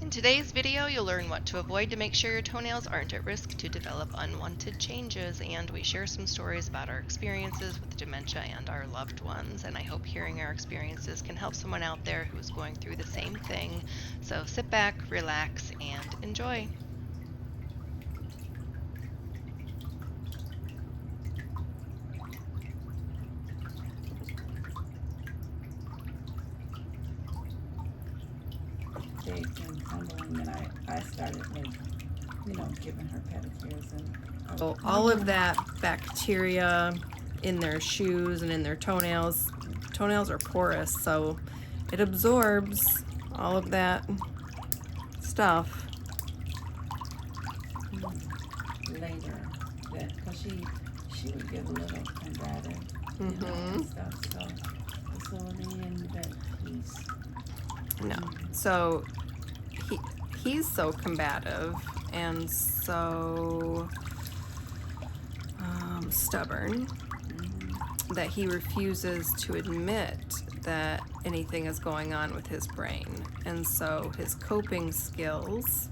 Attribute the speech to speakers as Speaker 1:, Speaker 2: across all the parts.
Speaker 1: In today's video, you'll learn what to avoid to make sure your toenails aren't at risk to develop unwanted changes, and we share some stories about our experiences with dementia and our loved ones, and I hope hearing our experiences can help someone out there who is going through the same thing. So sit back, relax, and enjoy.
Speaker 2: They've been fumbling, and I started, like, giving her pedicures and
Speaker 3: So all of that bacteria in their shoes and in their toenails are porous, so it absorbs all of that stuff.
Speaker 2: later that because she would get a little combative, and stuff. So the facility and that he's
Speaker 3: No, so he's so combative and so stubborn that he refuses to admit that anything is going on with his brain, and so his coping skills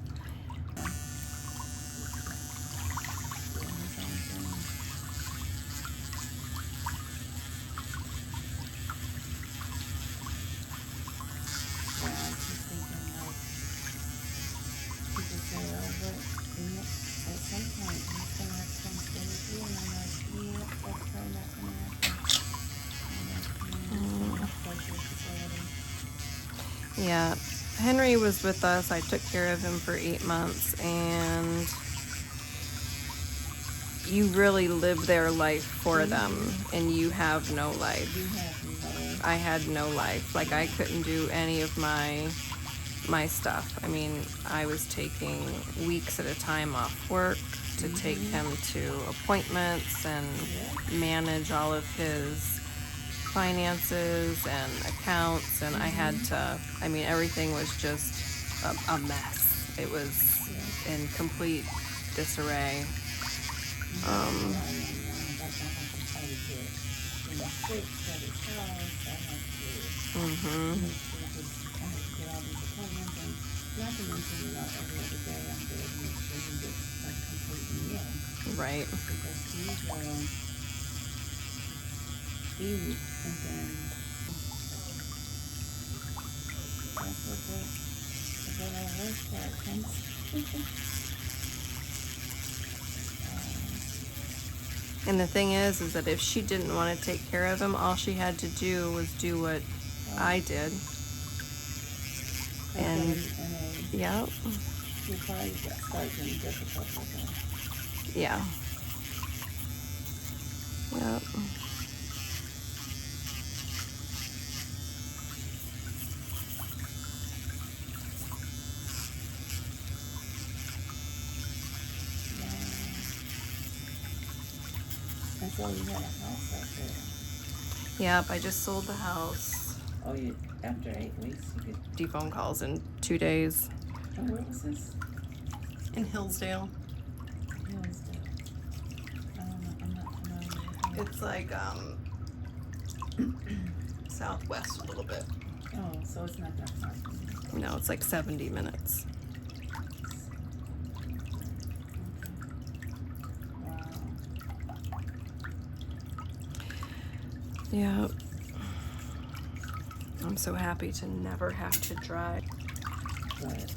Speaker 3: Yeah, Henry was with us. I took care of him for 8 months, and you really live their life for them, and you have no life. I had no life. Like, I couldn't do any of my stuff. I mean, I was taking weeks at a time off work to take him to appointments and manage all of his finances and accounts, and I had to, I mean, everything was just a mess. It was in complete disarray. Right.
Speaker 2: Eat, and then that's what the worst part comes.
Speaker 3: And the thing is that if she didn't want to take care of him, all she had to do was do what I did. And yeah.
Speaker 2: You probably start getting difficult with
Speaker 3: Yeah. Yep.
Speaker 2: And so you had a house out there.
Speaker 3: Yep, I just sold the house.
Speaker 2: Oh, after 8 weeks, you could
Speaker 3: do phone calls in 2 days.
Speaker 2: And where was this?
Speaker 3: In Hillsdale.
Speaker 2: Hillsdale. I don't know. I'm not familiar with
Speaker 3: It's like southwest a little bit.
Speaker 2: Oh, so it's not that far from here.
Speaker 3: No, it's like 70 minutes. Yeah. I'm so happy to never have to drive.
Speaker 2: But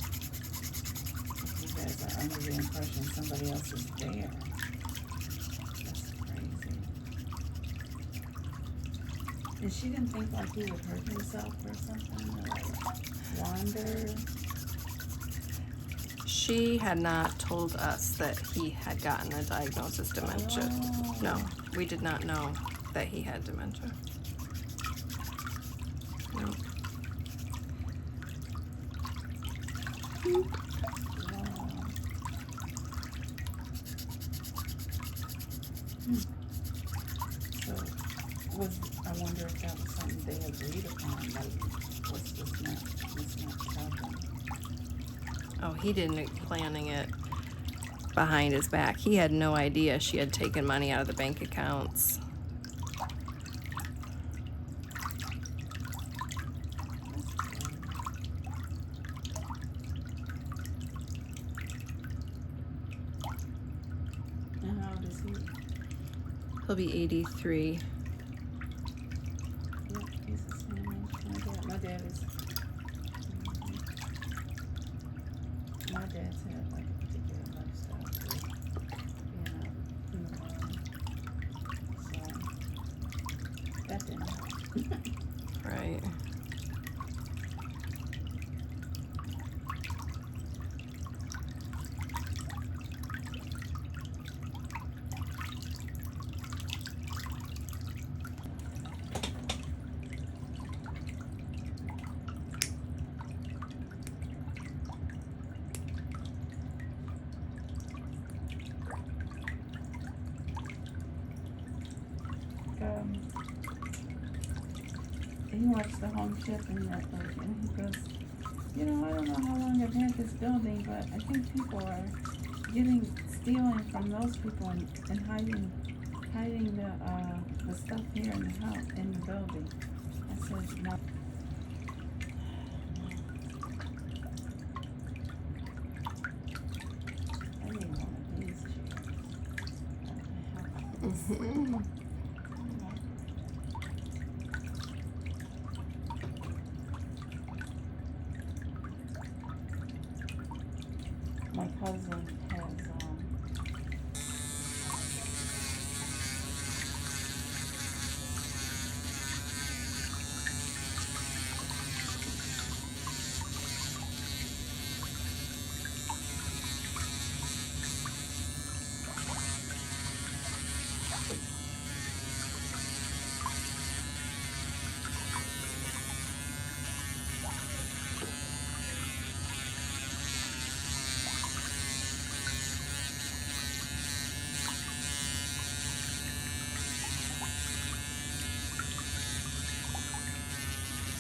Speaker 2: you guys are under the impression somebody else is there. That's crazy. And she didn't think like he would hurt himself or something, or like wander?
Speaker 3: She had not told us that he had gotten a diagnosis dementia.
Speaker 2: Oh.
Speaker 3: No, we did not know that he had dementia. No.
Speaker 2: Wow. So, I wonder if that was something they agreed upon, like, was this not covered?
Speaker 3: Oh, he didn't planning it behind his back. He had no idea she had taken money out of the bank accounts. He'll be 83.
Speaker 2: Yeah, he's the same age. My dad is. My dad's had like a particular lifestyle too, being out in the world. So that didn't help.
Speaker 3: Right.
Speaker 2: He watched the home chef and network, and he goes, you know, I don't know how long I've had this building, but I think people are stealing from those people and hiding the stuff here in the house, in the building. I said, no. I need one of these chairs.
Speaker 3: Mm-hmm.
Speaker 2: My cousin has,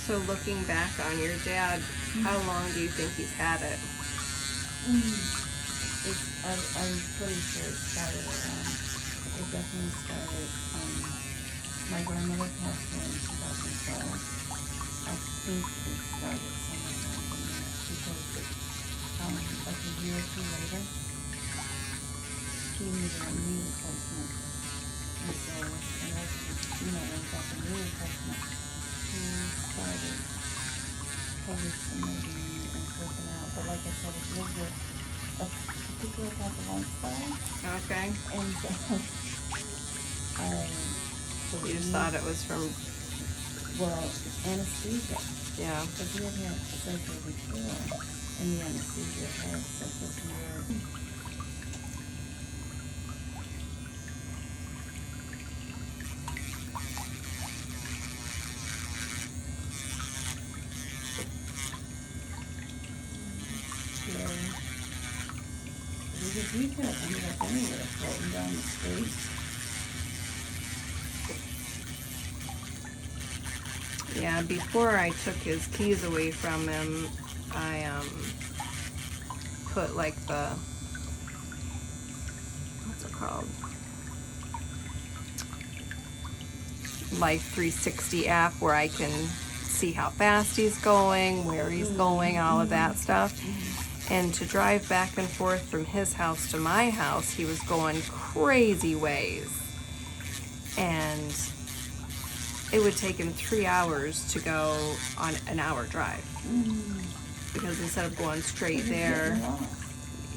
Speaker 3: So looking back on your dad, how long do you think he's had it?
Speaker 2: I'm pretty sure it started it definitely started, my grandmother passed away in 2012. I think it started somewhere around in there because, like a year or two later, he needed a knee replacement. And so, and as, when he got the knee replacement, he started hallucinating and flipping out. But like I said, it was a particular type of lifestyle.
Speaker 3: Okay.
Speaker 2: And so
Speaker 3: You just thought it was from,
Speaker 2: well, anesthesia.
Speaker 3: yeah.
Speaker 2: Because he had had surgery before, and the anesthesia had such a weird. Because we could have ended up anywhere floating down the street.
Speaker 3: Yeah, before I took his keys away from him, I put like the, what's it called? Life 360 app where I can see how fast he's going, where he's going, all of that stuff. And to drive back and forth from his house to my house, he was going crazy ways. And it would take him 3 hours to go on an hour drive. Because instead of going straight there,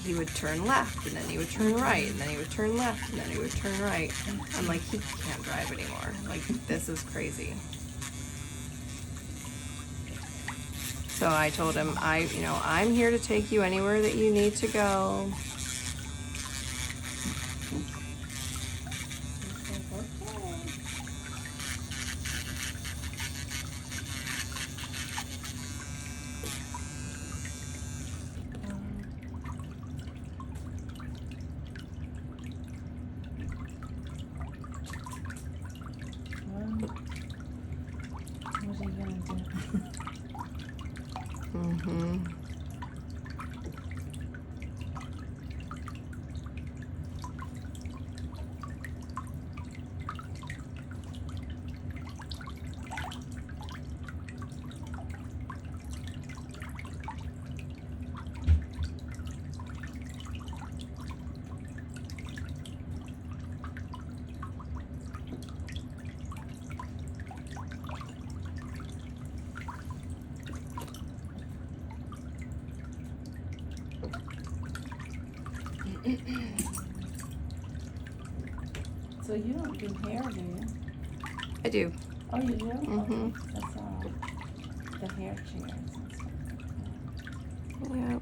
Speaker 3: he would turn left, and then he would turn right, and then he would turn left, and then he would turn right. I'm like, he can't drive anymore. Like, this is crazy. So I told him, I'm here to take you anywhere that you need to go.
Speaker 2: What are you gonna do?
Speaker 3: Mm-hmm.
Speaker 2: So you don't do hair, do you?
Speaker 3: I do.
Speaker 2: Oh, you do?
Speaker 3: Mhm.
Speaker 2: Okay. That's the hair chairs and stuff like that.
Speaker 3: Yeah.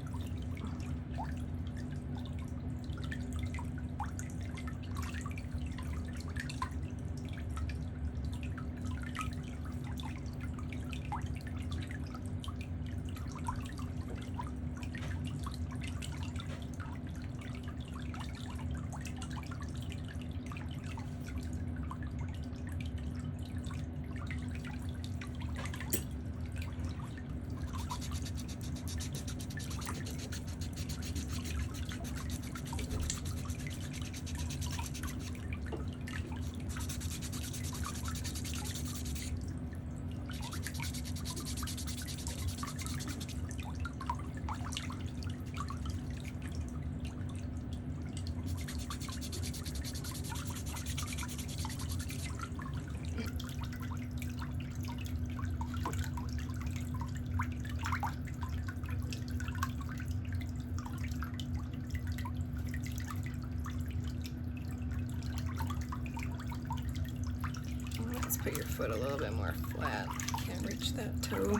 Speaker 3: Let's put your foot a little bit more flat. Can't reach that toe.